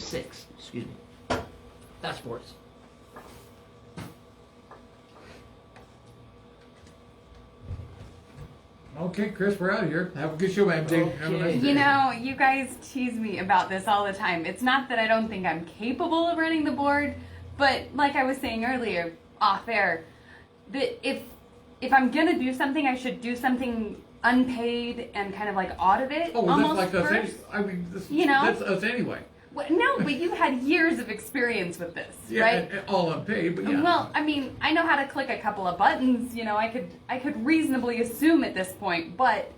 6, excuse me. That's sports. Okay, Chris, we're out of here. Have a good show, man. Have a nice day. You know, you guys tease me about this all the time. It's not that I don't think I'm capable of running the board, but like I was saying earlier, off air, that if I'm gonna do something, I should do something unpaid and kind of like audit it. Oh, well, almost that's like us. first. I mean, this, You know? that's us anyway. Well, no, but you had years of experience with this, Yeah, right? and all unpaid, but yeah. Well, I mean, I know how to click a couple of buttons. You know, I could reasonably assume at this point, but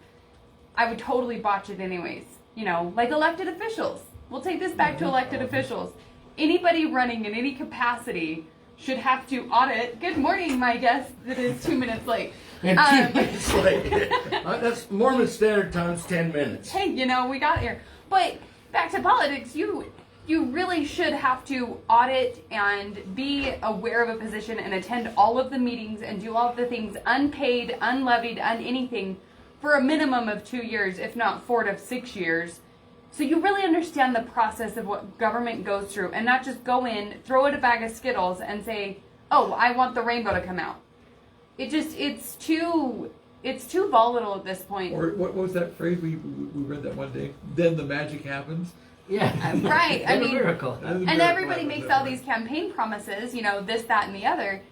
I would totally botch it anyways. You know, like elected officials. We'll take this back to elected officials. Anybody running in any capacity should have to audit. Good morning, my guest that is 2 minutes late. And 2 minutes late. That's Mormon Standard Time's 10 minutes. Hey, you know, we got here. But back to politics, you really should have to audit and be aware of a position and attend all of the meetings and do all of the things unpaid, unlevied, anything for a minimum of 2 years, if not 4 to 6 years. So you really understand the process of what government goes through and not just go in, throw it a bag of Skittles and say, oh, I want the rainbow to come out. It's too volatile at this point. Or what was that phrase we read that one day? Then the magic happens. Yeah. Right, I What a mean, miracle. and everybody makes all these campaign promises, you know, this, that, and the other.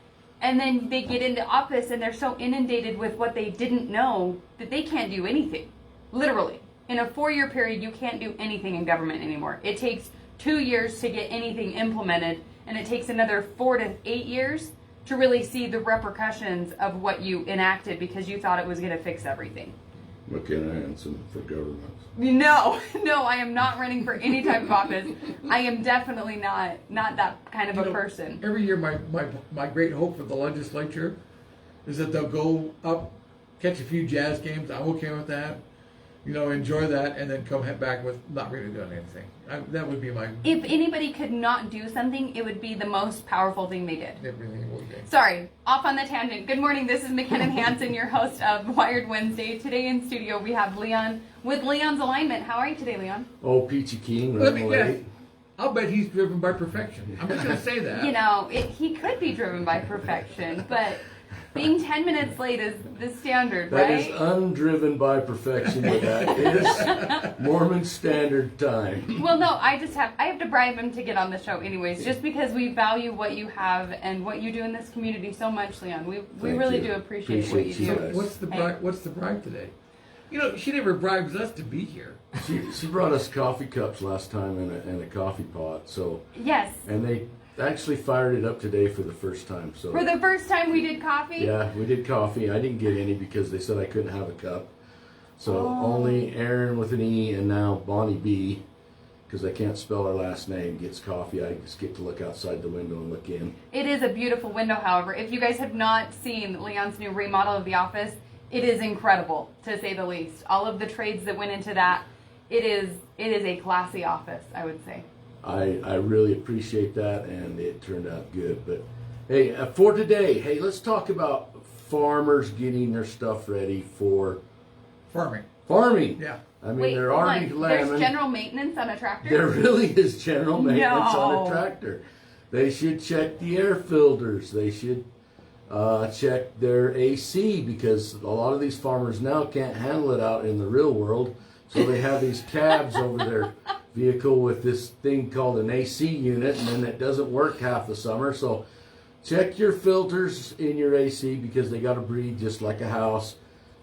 And then they get into office and they're so inundated with what they didn't know that they can't do anything. Literally. In a 4-year period, you can't do anything in government anymore. It takes 2 years to get anything implemented, and it takes another 4 to 8 years to really see the repercussions of what you enacted because you thought it was going to fix everything. McKenna Hansen for government. No, I am not running for any type of office. I am definitely not that kind of You a know, person. Every year, my great hope for the legislature is that they'll go up, catch a few jazz games. I'm okay with that. You know, enjoy that, and then come back with not really doing anything. That would be my. If anybody could not do something, it would be the most powerful thing they did. Everything would be. Sorry, off on the tangent. Good morning, this is McKenna Hansen, your host of Wired Wednesday. Today in studio we have Leon with Leon's Alignment. How are you today, Leon? Oh, Peachy Keen, Let me running guess. late. I'll bet he's driven by perfection. I'm just going to say that. You know, he could be driven by perfection, but being 10 minutes late is the standard, That right? is undriven by perfection, but that is Mormon Standard Time. Well, no, I have to bribe him to get on the show anyways, just because we value what you have and what you do in this community so much, Leon. We Thank really you. do appreciate what you Appreciate do. you. So what's the bribe today? You know, she never bribes us to be here. She brought us coffee cups last time and a coffee pot. So Yes. and they actually fired it up today for the first time. So For the first time we did coffee? yeah, we did coffee. I didn't get any because they said I couldn't have a cup. So only Aaron with an E and now Bonnie B, because I can't spell her last name, gets coffee. I just get to look outside the window and look in. It is a beautiful window, however. If you guys have not seen Leon's new remodel of the office, it is incredible, to say the least. All of the trades that went into that, it is a classy office, I would say. I really appreciate that, and it turned out good. But hey, for today, hey, let's talk about farmers getting their stuff ready for Farming. farming. Yeah. I mean, Wait, they're hold already on. There's lambing. general maintenance on a tractor? There really is general maintenance on No. a tractor. They should check the air filters. They should check their AC, because a lot of these farmers now can't handle it out in the real world. So they have these cabs over their vehicle with this thing called an AC unit, and then it doesn't work half the summer. So check your filters in your AC, because they got to breathe just like a house.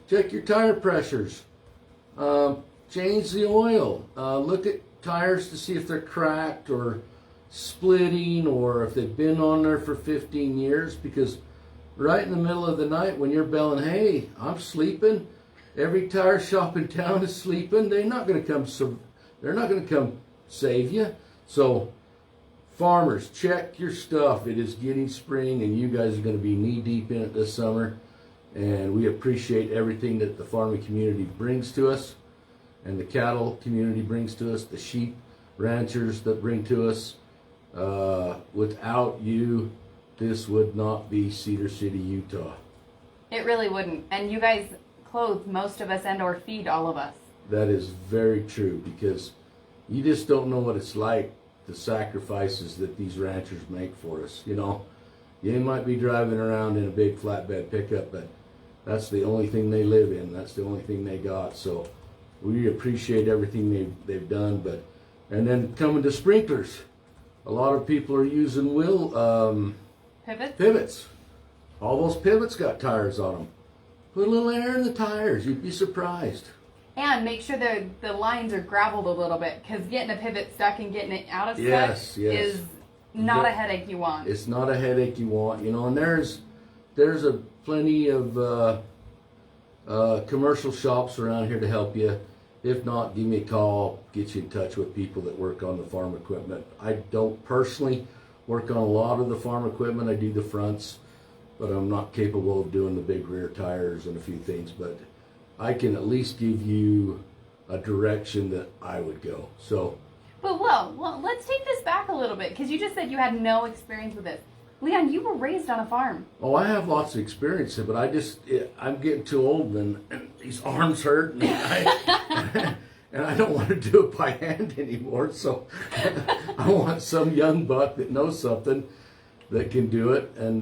Check your tire pressures. Change the oil. Look at tires to see if they're cracked or splitting, or if they've been on there for 15 years, because right in the middle of the night when you're belling, hey, I'm sleeping, every tire shop in town is sleeping, they're not going to come save you. So farmers, check your stuff. It is getting spring, and you guys are going to be knee deep in it this summer, and we appreciate everything that the farming community brings to us, and the cattle community brings to us, the sheep ranchers that bring to us. Without you, this would not be Cedar City, Utah. It really wouldn't. And you guys clothe most of us and or feed all of us. That is very true, because you just don't know what it's like the sacrifices that these ranchers make for us. You know, you might be driving around in a big flatbed pickup, but that's the only thing they live in. That's the only thing they got. So we appreciate everything they've done. But and then coming to sprinklers, a lot of people are using pivots. All those pivots got tires on them. Put a little air in the tires. You'd be surprised. And make sure the lines are gravelled a little bit, because getting a pivot stuck and getting it out of Yes, stuck yes. is not a headache you want. It's not a headache you want, you know. And there's a plenty of commercial shops around here to help you. If not, give me a call. Get you in touch with people that work on the farm equipment. I don't personally work on a lot of the farm equipment. I do the fronts, but I'm not capable of doing the big rear tires and a few things. But I can at least give you a direction that I would go. So, But well, let's take this back a little bit, because you just said you had no experience with this. Leon, you were raised on a farm. oh, I have lots of experience, but I'm getting too old, and these arms hurt, and I don't want to do it by hand anymore. So I want some young buck that knows something that can do it. And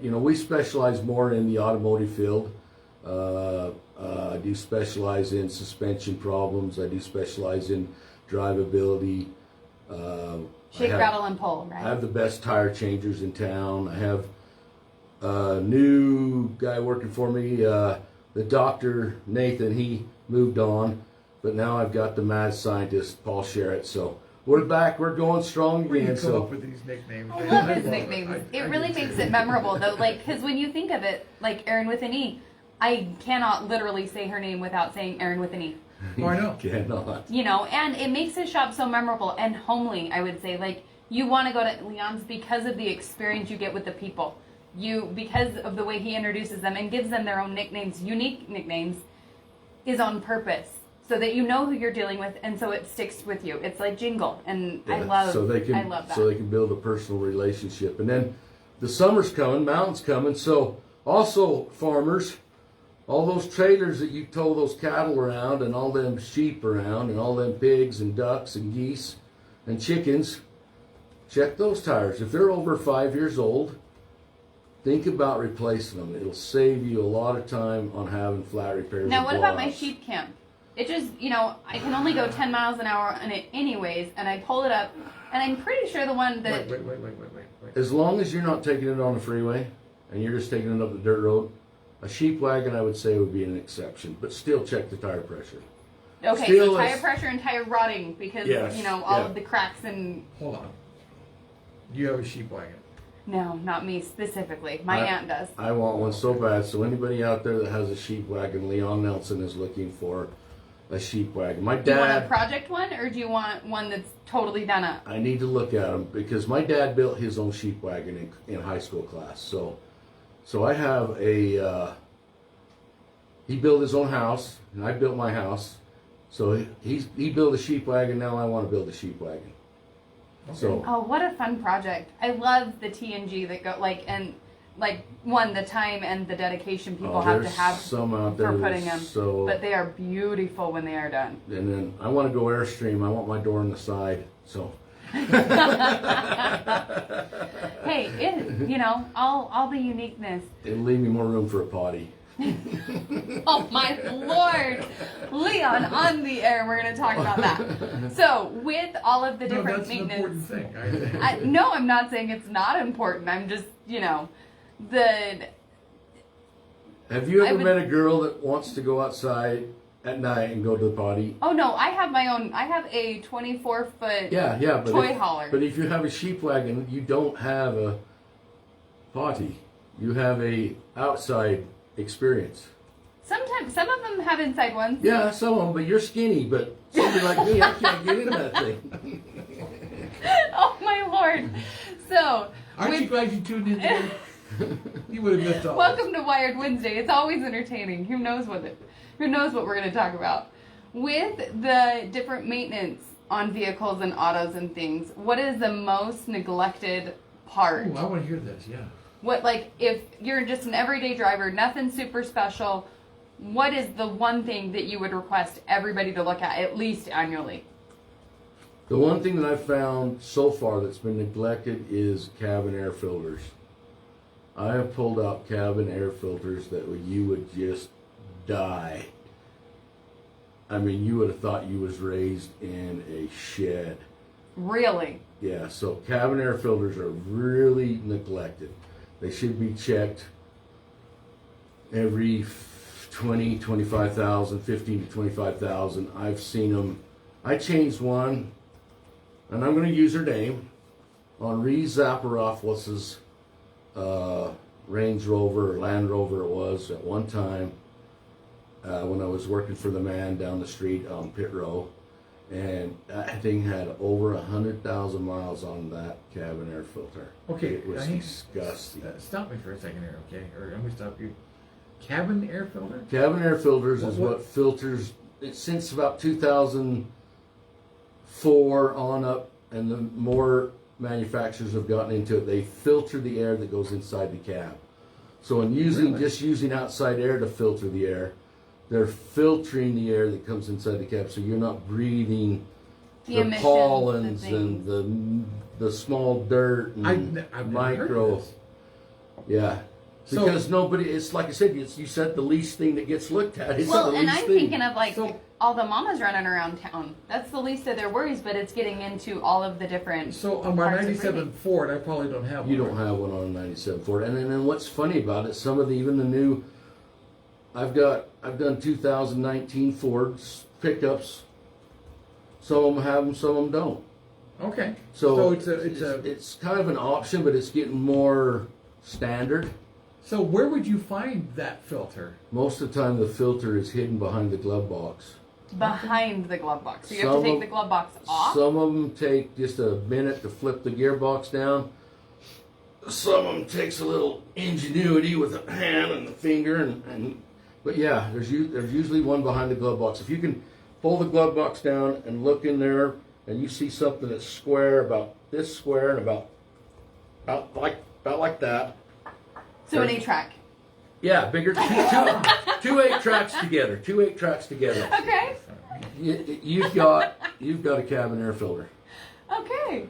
you know, we specialize more in the automotive field. I do specialize in suspension problems. I do specialize in drivability. Shake, rattle, and pull, I right? have the best tire changers in town. I have a new guy working for me, the doctor, Nathan. He moved on, but now I've got the mad scientist, Paul Sherritt. So we're back. We're going strong Where do you again. come So up with these nicknames? I love his it. nicknames. It I really do makes too. it memorable, though. Like, because when you think of it, like Erin with an E, I cannot literally say her name without saying Erin with an E. Oh, I know. cannot. You know, and it makes his shop so memorable and homely, I would say. Like, you want to go to Leon's because of the experience you get with the people. Because of the way he introduces them and gives them their own nicknames, unique nicknames, is on purpose. So that you know who you're dealing with, and so it sticks with you. It's like jingle, and I love that. So they can build a personal relationship. And then the summer's coming, mountain's coming. So also farmers, all those trailers that you tow those cattle around, and all them sheep around, and all them pigs and ducks and geese and chickens, check those tires. If they're over 5 years old, think about replacing them. It'll save you a lot of time on having flat repairs. Now, and what about my blowouts. sheep camp? It just, you know, I can only go 10 miles an hour on it anyways, and I pull it up, and I'm pretty sure the one that... Wait. As long as you're not taking it on the freeway and you're just taking it up the dirt road, a sheep wagon I would say would be an exception, but still check the tire pressure. Okay, Still so tire is- pressure and tire rotting because, Yes, you know, all yeah. of the cracks and... Hold on. You have a sheep wagon. No, not me specifically. My aunt does. I want one so bad. So anybody out there that has a sheep wagon, Leon Nelson is looking for a sheep wagon. My Do you want a dad, project one, or do you want one that's totally done up? I need to look at him because my dad built his own sheep wagon in high school class. So I have a. He built his own house, and I built my house. So he built a sheep wagon. Now I want to build a sheep wagon. So Oh, what a fun project. I love the TNG that go, the time and the dedication people have to there's have some out there for that's putting them. so. But they are beautiful when they are done. And then I want to go Airstream. I want my door on the side. So Hey, all the uniqueness. it'll leave me more room for a potty. Oh my Lord, Leon, on the air, we're going to talk about that. So, with all of the No, different that's an important maintenance, thing. no, I'm not saying it's not important. I'm just, the Have you I ever would- met a girl that wants to go outside at night and go to the potty? oh no, I have my own. I have a 24-foot. Yeah, but Toy hauler. But if you have a sheep wagon, you don't have a potty. You have a outside experience. Sometimes some of them have inside ones. Yeah, some of them, but you're skinny. But somebody like me, I can't get in that thing. Oh my Lord. So, Aren't you glad you tuned in today? You would have missed all welcome to Wired Wednesday. It's always entertaining. Who knows what we're going to talk about? With the different maintenance on vehicles and autos and things, what is the most neglected part? Ooh, I want to hear this, yeah. What, like, if you're just an everyday driver, nothing super special, what is the one thing that you would request everybody to look at least annually? The one thing that I've found so far that's been neglected is cabin air filters. I have pulled out cabin air filters that you would just die. I mean, you would have thought you was raised in a shed. Really? Yeah, so cabin air filters are really neglected. They should be checked every 20, 25,000, 15 to 25,000. I've seen them. I changed one, and I'm going to use her name, on Ree Zaparopoulos' Range Rover or Land Rover it was at one time when I was working for the man down the street on Pit Row. And that thing had over 100,000 miles on that cabin air filter. Okay, It was disgusting. Stop me for a second here, okay? Or let me stop you. Cabin air filter? Cabin air filters is What- what filters, since about 2004 on up, and the more manufacturers have gotten into it, they filter the air that goes inside the cab. So in Really? just using outside air to filter the air, they're filtering the air that comes inside the cab, so you're not breathing The the emissions, pollens the and the small dirt and I've never heard micro. of this. Yeah. So- Because nobody, it's like I said, you said the least thing that gets looked at. It's Well, the and least I'm thing. thinking of like So- all the mamas running around town. That's the least of their worries, but it's getting into all of the different. So on my parts of 97 breathing. Ford, I probably don't have one. You don't have one on a 97 Ford. And then what's funny about it, some of even the new, I've done 2019 Fords pickups. Some of them have them, some of them don't. Okay. So, it's kind of an option, but it's getting more standard. So where would you find that filter? Most of the time, the filter is hidden behind the glove box. Behind the glove box. So you have to Some take of- the glove box off. Some of them take just a minute to flip the gearbox down. Some of them takes a little ingenuity with a hand and a finger, but yeah, there's usually one behind the glove box. If you can pull the glove box down and look in there, and you see something that's square, about this square, and about like that. So an 8-track. Yeah, bigger. Two 8-tracks together. Two 8-tracks together. Okay. You've got a cabin air filter. Okay.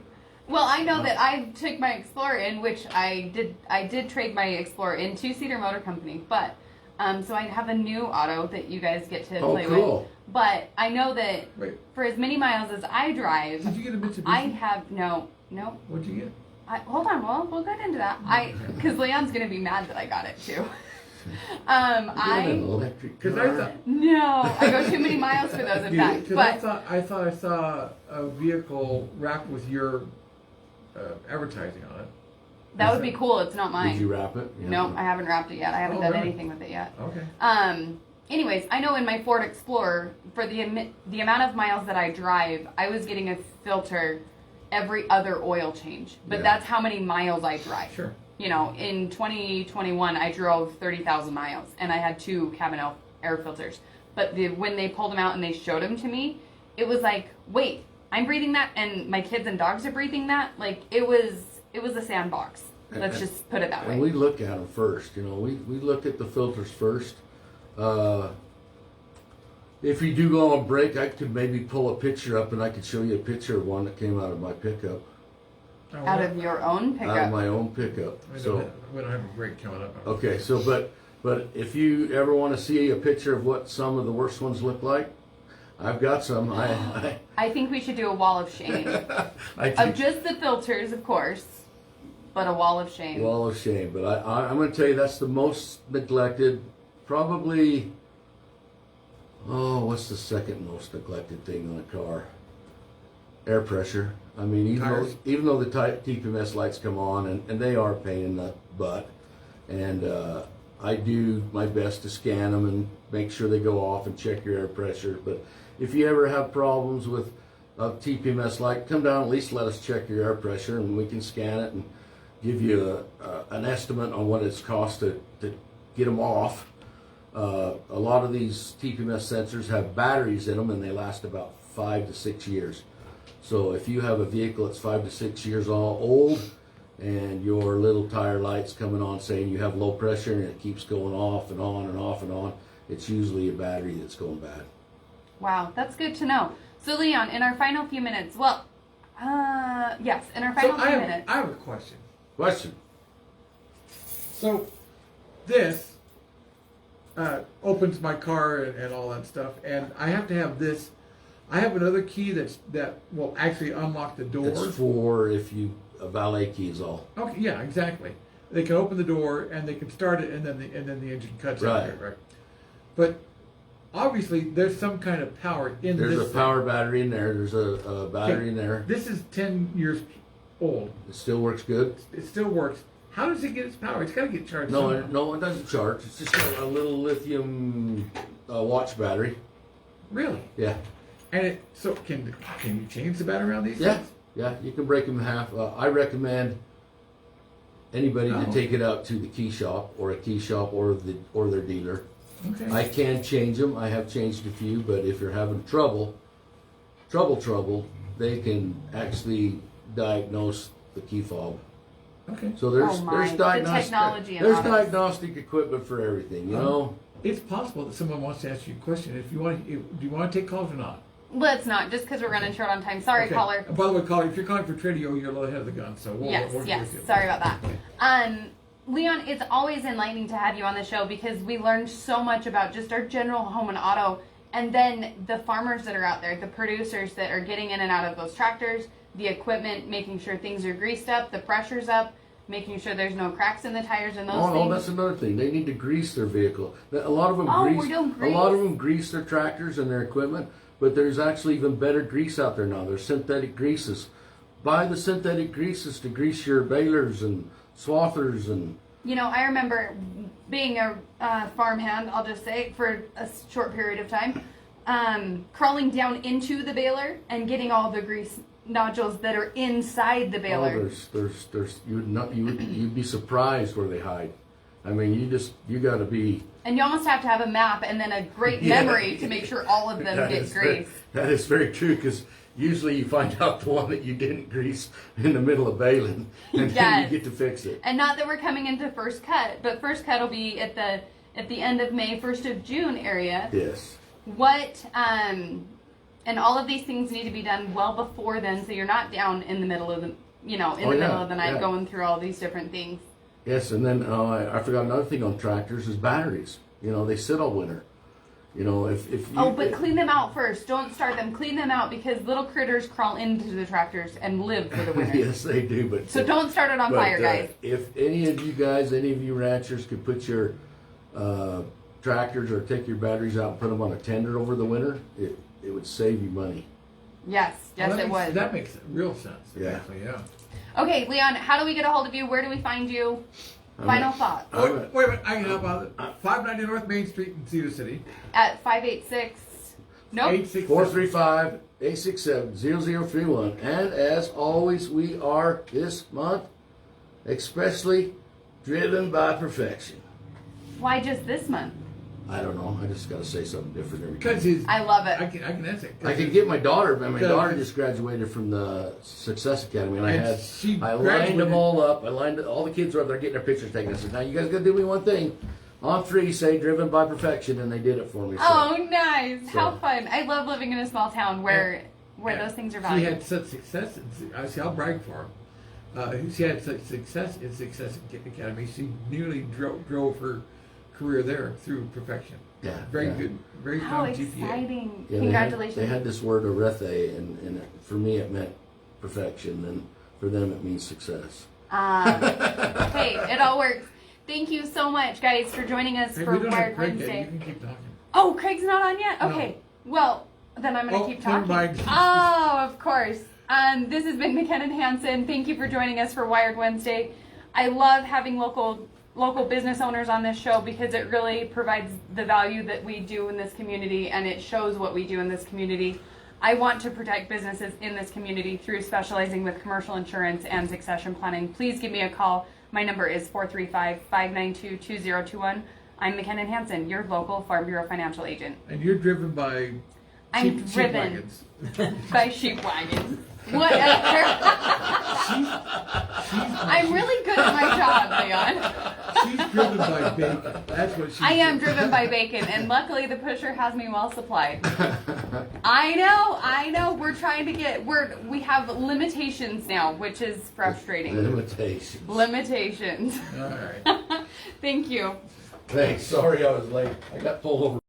Well, I know that I took my Explorer in, which I did trade my Explorer in to Cedar Motor Company, but so I have a new auto that you guys get to play cool. with. But I know that Wait, for as many miles as I drive, did you get a Mitsubishi? I have no. What'd you get? Hold on, we'll get into that. Because Leon's gonna be mad that I got it too. An electric Because car. I thought. No, I go too many miles for those. In fact, Because but I thought I saw a vehicle wrapped with your advertising on it. that would be cool. It's not mine. Did you wrap it? Yeah. No, I haven't wrapped it yet. I haven't Oh, done really? anything with it yet. Okay. Anyways, I know in my Ford Explorer, for the amount of miles that I drive, I was getting a filter every other oil change. But Yeah. that's how many miles I drive. Sure. You know, in 2021, I drove 30,000 miles, and I had 2 cabin air filters. But when they pulled them out and they showed them to me, it was like, wait, I'm breathing that, and my kids and dogs are breathing that. Like, it was a sandbox. Let's just put it that And way. we look at them first. You know, we look at the filters first. If you do go on break, I could maybe pull a picture up, and I could show you a picture of one that came out of my pickup, Out of your own out of pickup. my own pickup. So. We don't have a break coming up. Okay, so but if you ever want to see a picture of what some of the worst ones look like, I've got some. I think we should do a wall of shame. I Of think just the filters, of course, but a wall of shame. wall of shame. But I'm going to tell you that's the most neglected. Probably. Oh, what's the second most neglected thing on a car? Air pressure. I mean, Tires. even though the TPMS lights come on, and they are a pain in the butt, and I do my best to scan them and make sure they go off and check your air pressure. But if you ever have problems with a TPMS light, come down, at least let us check your air pressure, and we can scan it and give you an estimate on what it's cost to get them off. A lot of these TPMS sensors have batteries in them, and they last about 5 to 6 years. So if you have a vehicle that's 5 to 6 years old, and your little tire light's coming on saying you have low pressure and it keeps going off and on and off and on, it's usually a battery that's going bad. Wow, that's good to know. So Leon, in our final few minutes, well, yes, in our So final few minutes. I have a question. Question. So this opens my car and all that stuff, and I have to have this. I have another key that will actually unlock the door. It's for if you a valet key is all. Okay, yeah, exactly. They can open the door and they can start it, and then the engine cuts out Right. there, right? But obviously, there's some kind of power in There's this. a power battery in there. There's a battery in there. This is 10 years old. It still works good. It still works. How does it get its power? It's got to get charged. No, somehow. it doesn't charge. It's just got a little lithium watch battery. Really? Yeah, And so can you change the battery around these yeah, things? yeah. You can break them in half. I recommend anybody to Oh. take it out to the key shop or their dealer. Okay. I can change them. I have changed a few, but if you're having trouble, they can actually diagnose the key fob. Okay. So there's Oh my, there's the diagnostic technology in there's autos. diagnostic equipment for everything. You know. It's possible that someone wants to ask you a question. Do you want to take calls or not? Let's not, just because we're running short on time. Sorry, Okay. caller. By the way, caller, if you're calling for Tradio, you're a little ahead of the gun. So Yes, we'll yes. give you- Sorry about that. Leon, it's always enlightening to have you on the show because we learned so much about just our general home and auto, and then the farmers that are out there, the producers that are getting in and out of those tractors, the equipment, making sure things are greased up, the pressure's up, making sure there's no cracks in the tires and those Oh, things. that's another thing. They need to grease their vehicle. A lot of them Oh, grease. we're doing A lot of grease. them grease their tractors and their equipment. But there's actually even better grease out there now. There's synthetic greases. Buy the synthetic greases to grease your balers and swathers and. You know, I remember being a farmhand, I'll just say, for a short period of time, crawling down into the baler and getting all the grease nodules that are inside the baler. Oh, there's you'd be surprised where they hide. I mean, you got to be. And you almost have to have a map and then a great Yeah. memory to make sure all of them That get is very- greased. That is very true because usually you find out the one that you didn't grease in the middle of baling, and then Yes. you get to fix it. And not that we're coming into first cut, but first cut will be at the end of May, 1st of June area. Yes. What and all of these things need to be done well before then, so you're not down in the middle of the Oh, middle yeah, of the night yeah. going through all these different things. Yes, and then I forgot another thing on tractors is batteries. You know, they sit all winter. You know, if you, Oh, but clean them out first. Don't start them. Clean them out because little critters crawl into the tractors and live for the winter. yes, they do. But So don't start it on but, fire, guys. If any of you ranchers could put your tractors or take your batteries out and put them on a tender over the winter, it would save you money. Yes, yes, Well, it would. That makes real sense. Yeah. Actually, yeah. Okay, Leon, how do we get a hold of you? Where do we find you? Final thoughts. Wait a minute, I can help out. 590 North Main Street in Cedar City. At 586. Nope. 867. 435-867-0031. And as always, we are this month especially driven by perfection. Why just this month? I don't know. I just got to say something different every Because time. I love it. I can answer. it. I can get my daughter. My Because- daughter just graduated from the Success Academy, and And she I lined graduated- them all up. All the kids were up there getting their pictures taken. I said, "Now you guys got to do me one thing. On 3, say driven by perfection," and they did it for me. So. Oh, nice. How So- fun. I love living in a small town where Yeah. those things are She valued. had such success. I'll brag for her. She had such success in Success Academy. She nearly drove her career there through perfection. Yeah, Very yeah. good. Very How strong GPA. exciting. Yeah, Congratulations. They had this word arethe, and for me it meant perfection, and for them it means success. Hey, it all works. Thank you so much, guys, for joining us Hey, for we don't have Wired Craig yet. Wednesday. You can keep talking. Oh, Craig's not on yet? Okay. Well, then I'm going to Oh, keep never talking. mind. Oh, of course. This has been McKinnon Hansen. Thank you for joining us for Wired Wednesday. I love having local business owners on this show because it really provides the value that we do in this community, and it shows what we do in this community. I want to protect businesses in this community through specializing with commercial insurance and succession planning. Please give me a call. My number is 435-592-2021. I'm McKinnon Hansen, your local Farm Bureau financial agent. And you're driven by I'm sheep driven wagons. by sheep wagons. Whatever. I'm really good at my job, Leon. She's driven by bacon. That's what she. I am driven by bacon, and luckily the pusher has me well supplied. I know. We're trying to get. We have limitations now, which is frustrating. Limitations. Limitations. All right. Thank you. Thanks. Sorry I was late. I got pulled over.